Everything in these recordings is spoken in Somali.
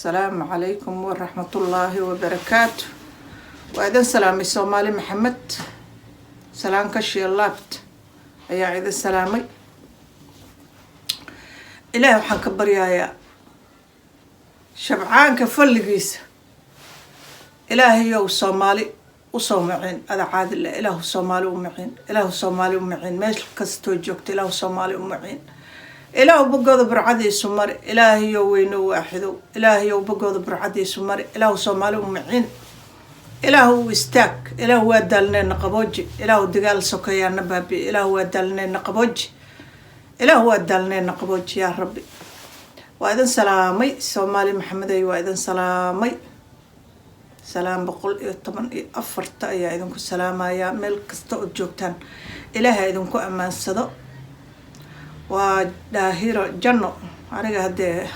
السلام عليكم ورحمة الله وبركاته. وإذن سلامي سومالي محمد سلام كشي اللابت أيا إذن سلامي إلهي وحان كبريا يا شبعان كفلقيس إلهي يو سومالي وصومعين هذا عادل إله سومالي ومعين إله سومالي ومعين ماشي كستو جوكت إله سومالي ومعين إله بقود برعدي سمر إلهي يوينو واحدو إلهي بقود برعدي سمر إله سومالي ومعين إله استاك إله وادالنا نقبوجي إله دقال سكيا نبابي إله وادالنا نقبوجي إله وادالنا نقبوجي يا ربي. وإذن سلامي سومالي محمدي وإذن سلامي سلام بقول طبعا أفرت يا إذنكم سلام يا ملك استوجبتان إلهي إذنكم أمان صدق وداهير جنة أنا هذا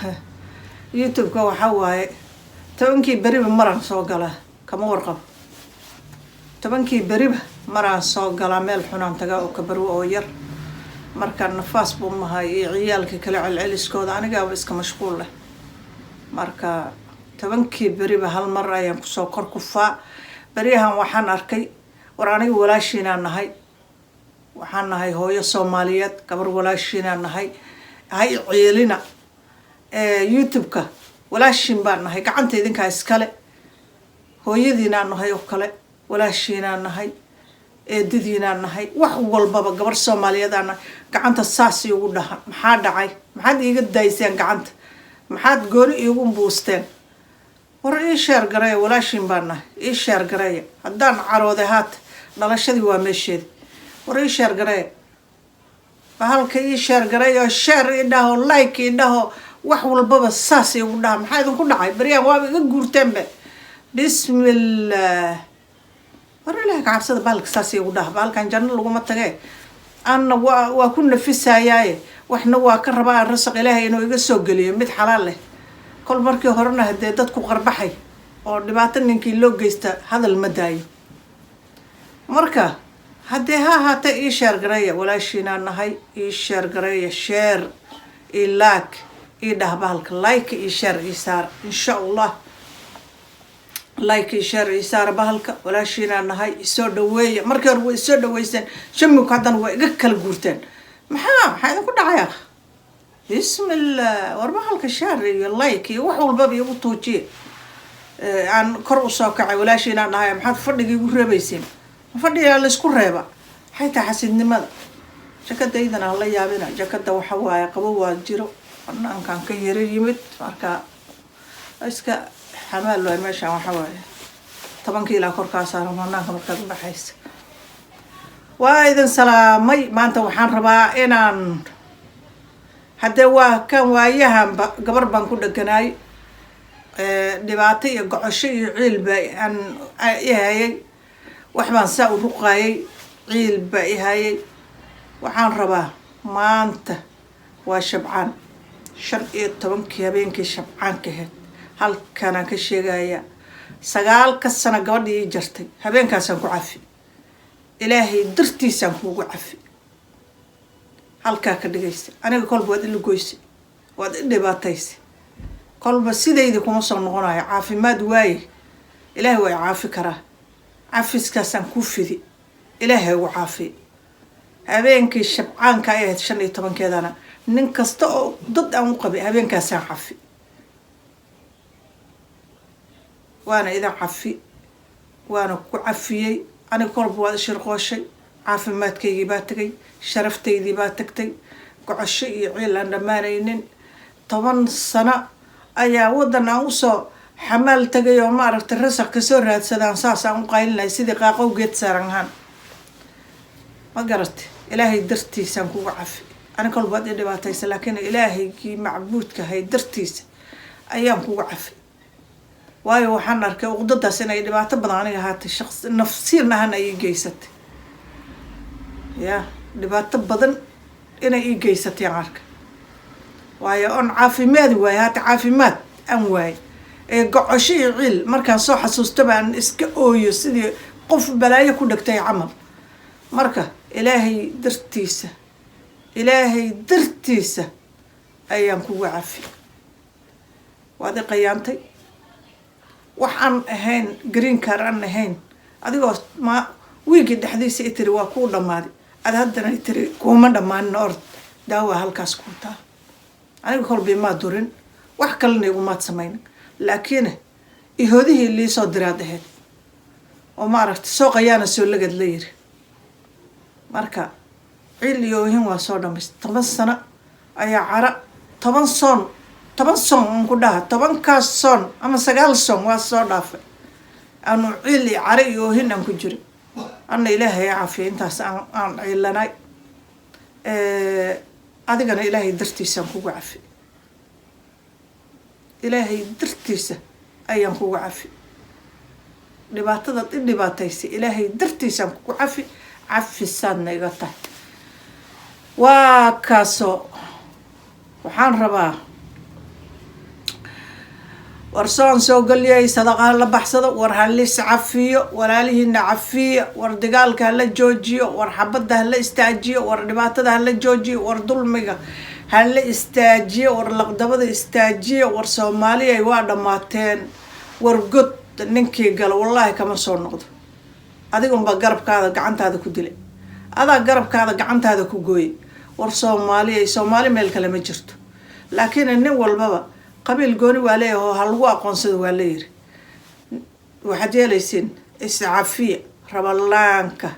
يوتيوب كوا حواي تبنكي بريب مرة صوغلا كم ورقة تبنكي بريب مرة صوغلا مال حنان تجاو كبروا أو ير مركان نفاس بومها عيالك كلا على العلسكود أنا جاوا بس كمشغول له مركا تبنكي بريب هالمرة ينقصوا كركفاء بريها وحن أركي وراني ولا شينا نهاي waxaan nahay hooyo Soomaaliyeed gabar walaashina nahay hay ciilina YouTube-ka walaashin baan nahay gacanta idinka iskale hooyadiina nahay oo kale walaashina nahay eedadiina nahay wax walbaba gabar Soomaaliyeed aan gacanta saasi ugu dhahan maxaa dhacay maxaad iiga dayseen gacanta maxaad goori iigu buusteen war ii sheer garay walaashin baan nahay ii sheer garay haddaan carooday haat dhalashadii waa meesheed وري شير قراي بهالكي شير قراي شير إنه لايك إنه وحول البابا الساسي ودام هذا كله عاي بريا وابي قور تنبه بسم الله وري لك عبسة بالك ساسي وده بالك عن جنة لو ما تجي أنا وكنا في الساياي وإحنا وكرباء الرزق إلهي إنه يقصق لي مد حلاله كل مركي هرنا هديتك قربحي أو دبعتني كيلو جيست هذا المداي مركا هدي ها إيش شير قرية ولا شينا نهاي إيش شير قرية شير إلاك إيده بالك لايك إيش شير إيسار إن شاء الله لايك إيش شير إيسار بالك ولا شينا نهاي يسود دوية مركر ويسود دويسن شمو كادن ويقكل جورتين محام هذا كله عياخ بسم الله وربحلك شير لايك يوحول الباب يبطوجي عن كروساك ولا شينا نهاي محد فرد يقول ربيسين فدي على السكورة حتى حسيت نمط جكدا إذا الله يابنا جكدا وحواي قبوا جيرو أنا كان كيري يمت مركا إسكا حمل له ماشى وحواي طبعا كيلا كركا صار وما كان بحس وإذا سلامي ما أنت وحن ربا إن هذا كان وياهم قبر بنكون دكناي دبعتي قعشي علب أن إيه وحبان ساو رقاي عيل باي هاي وحان رباه ما انت وشبعان شرقية طبنك يابينك شبعان كهد هل كان كشيغايا سقال كالسنة قبل جرتي هبين كاسان كعافي إلهي درتي سان كو عافي هل كاك دقيستي أنا كل بواد اللي قويسي واد اللي باتيسي كل بسيدة إذا كمصر نغناي عافي ما دواي إلهي ويعافي كراه عفيس كاسان كوفيدي إلهي وعافي هبينك الشبعان كايه شني طبعا كذا أنا ننكستو ضد أنقبي هبين كاسان عفي وأنا إذا عفي وأنا كعفيي أنا قرب وهذا شرقوشي عافي ما تكي باتكي شرفتي ذي باتكتي كعشي عيل أنا ما نينين طبعا السنة أيا ودنا أوصو حمل تجي وما عرفت الرزق كسر هاد سدان ساسا وقايل لي سيدي قاقو جيت سارنهان ما قرت إلهي درتي سانكو عفي أنا كل بعد اللي بعتيس لكن إلهي كي معبودك هاي درتيس أيام كو عفي واي وحنرك وقضت سنة اللي بعتبض عني هات الشخص نفسيرنا هنا يجيست يا اللي بعتبضن إنا يجيست يا عارك واي أن عافي ماد واي هات عافي ماد أم واي قعشي عيل مركان soo xasuusto baan iska ooyo sidii qof balaayo ku dhagtay camal marka ilaahay dartiisa ayaan kugu cafi waadi qayaantay waxaan ahayn green card aan ahayn adigoo ma wiigi dhexdiisa i tiri waa kuu dhammaaday ad haddana i tiri kuuma dhammaanin ord daawa halkaas kuu taa aniga kolbii maa durin wax kalena igumaad samaynin laakiin ihoodihii liisoo diraad ahayd oo maaragtay soo qayaana soo lagad la yiri marka ciil iyo oohin waa soo dhamaystay 10 sano ayaa cara 10 son aan ku dhaha 10kaas son ama 9 son waa soo dhaafay aanu ciil iyo cara iyo oohin aan ku jirin anna ilaahay caafiyo intaas aan ciilanay adigana ilaahay dartiisa kugu cafi ilaahay dartiisa ayaan kugu cafi dhibaatada dhibaataysi ilaahay dartiisa kugu cafi cafisaadna iga tahay waa kaaso waxaan rabaa war soo galiyay sadaqa la baxsado war halis cafiyo walaalihiina cafiyo war dagaalka la joojiyo war xabada la istaajiyo war dhibaatada la joojiyo war dulmiga la istaajiyo war laqdabada istaajiyo war Soomaaliya waa dhamaateen war god ninkii gal wallahi kama soo noqdo adigunba garabkaada gacantaada ku dilay adaa garabkaada gacantaada ku gooyay war Soomaali meel kale ma jirto laakiin nin walbaba qabiil gooni waa leeyahay hal lagu aqoonsado waa leeyahay waxaad yeelaysiin iscafiya rabalaanka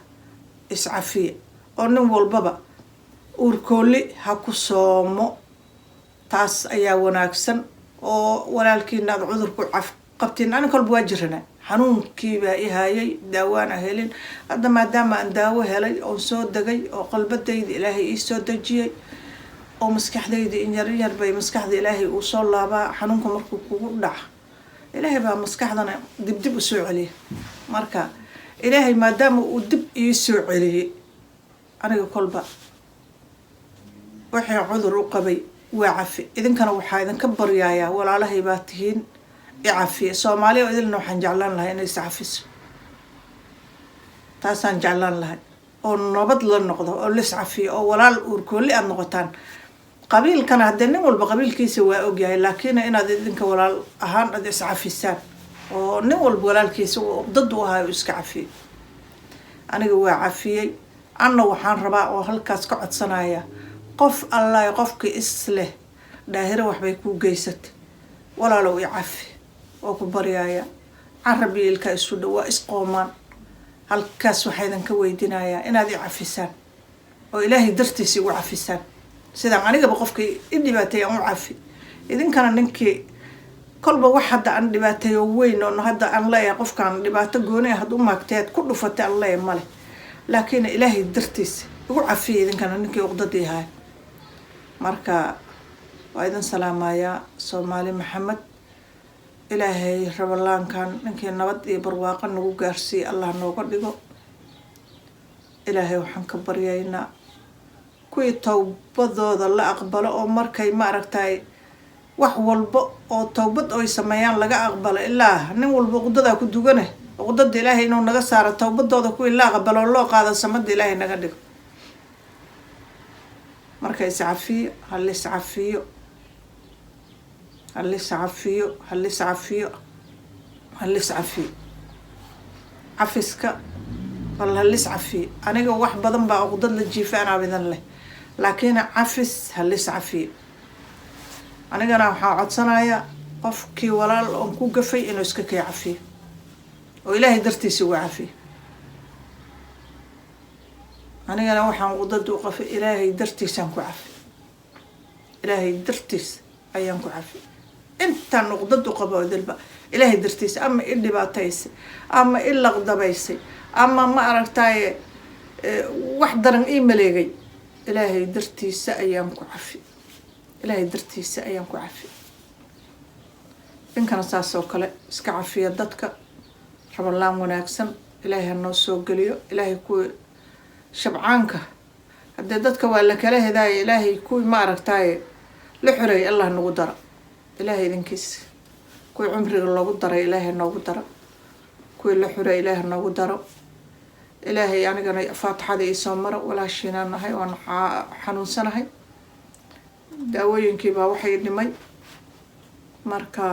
iscafiya oo nin walbaba uurkooli ha ku soomo taas ayaa wanaagsan oo walaalkiina aad cudurku qabtiin aan kolba waa jirana xanuunkii baa i hayay daawaan helin hadda maadaama aan daawo helay oo soo dagay oo qalbadayda ilaahay ii soo dajiyay oo maskaxdayda in yar bay maskaxda ilaahay uu soo laabaa xanuunka markuu kugu dhaca ilaahay baa maskaxdana dib u soo celiya marka ilaahay maadaama uu dib ii soo celiyay aniga kolba waxay cudur u qabay waa cafi idinkana waxaa idinka baryayaa walaalahay baa tihiin icafiya Soomaaliya idilna waxaan jeclaan lahaa inay iscafiso taasaan jeclaan lahaa oo nabad la noqdo oo la iscafiyo oo walaal uurkooli aad noqotaan qabiilkana hadda nin walba qabiilkiisa waa ogyahay laakiin inaad idinka walaal ahaan aad iscafisaan oo nin walba walaalkiisa uu dad u ahaa iska cafiyo aniga waa cafiyay anna waxaan rabaa oo halkaas ka codsanaya qof Allah qofkii isleh daahira waxbay ku geysat walaalow i cafi oo ku baryaaya carabiilka isu dhawa isqoomaan halkaas waxaydan ka weydiinayaa inaad i cafisaan oo ilaahay dartiisa ugu cafisaan sida anigaba qofkii i dhibaatay aan u cafi idinkana ninkii kolba wax hadda aan dhibaatay oo weyn oo hadda aan leeyahay qofkan dhibaato gooni ah u maagteed ku dhufatay Allah male laakiin ilaahay dartiisa ugu cafi idinkana ninkii uqdadii yahay marka waa idin salaamaya Soomaali Maxamed ilaahay rabalaankan ninkii nabad iyo barwaaqo nagu gaarsiiyo Allah nooga dhigo ilaahay waxaan ka baryaynaa kuwii tawbadooda la aqbalo oo markay ma aragtay wax walba oo tawbad ay sameeyaan laga aqbalo ilaa nin walba qudada ku dugane qudada ilaahay inuu naga saaro tawbadooda kuwii la aqbalo loo qaado samada ilaahay naga dhigo marka iscafiyo hal iscafiyo cafiska wal hal iscafiyo aniga wax badan baa qudad la jiifaan abidan leh laakiin cafis hal iscafiyo anigana waxaan codsanayaa qofkii walaal oo ku gafay inuu iska ka cafiyo oo ilaahay dartiisa ugu cafiyo anigana waxaan qudad u qafay ilaahay dartiisa ku cafi ilaahay dartiisa ayaan ku cafi inta nuqdad u qabo dalba ilaahay dartiisa ama in dhibaataysi ama in laqdabaysay ama ma aragtay wax daran ii maleegay ilaahay dartiisa ayaan ku cafi ilaahay dartiisa ayaan ku cafi inkana saasoo kale iska cafiya dadka rabalaan wanaagsan ilaahay noo soo galiyo ilaahay ku shabcaanka hadda dadka waa la kala hedaay ilaahay ku ma aragtay la xuray Allah nagu daro ilaahay idinkiis ku cumriga lagu daray ilaahay noogu daro ku la xuray ilaahay noogu daro ilaahay anigana faatixada ii soo maro walaashina nahay oo xanuunsanahay daawooyinkii baa waxay dhimay marka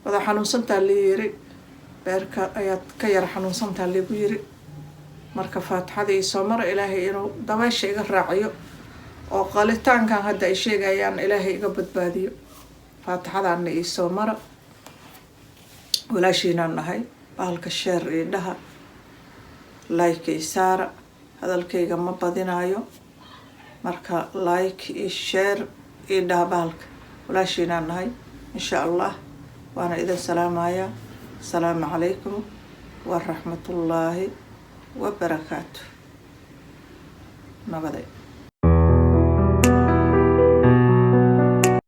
wada xanuunsantaa la yiri beerka ayaad ka yara xanuunsantaa lagu yiri marka faatixada ii soo mara ilaahay inuu dabaysha iga raaciyo oo qalitaankan hadda ay sheegayaan ilaahay iga badbaadiyo faatixadaana ii soo mara walaashiinaan nahay bahalka sheer ii dhaha like ii saara hadalkayga ma badinaayo marka like ii share ii dhaha bahalka walaashiinaan nahay insha allah waana idin salaamayaa asalaamu calaykum waraxmatullaahi wabarakaatu nabaday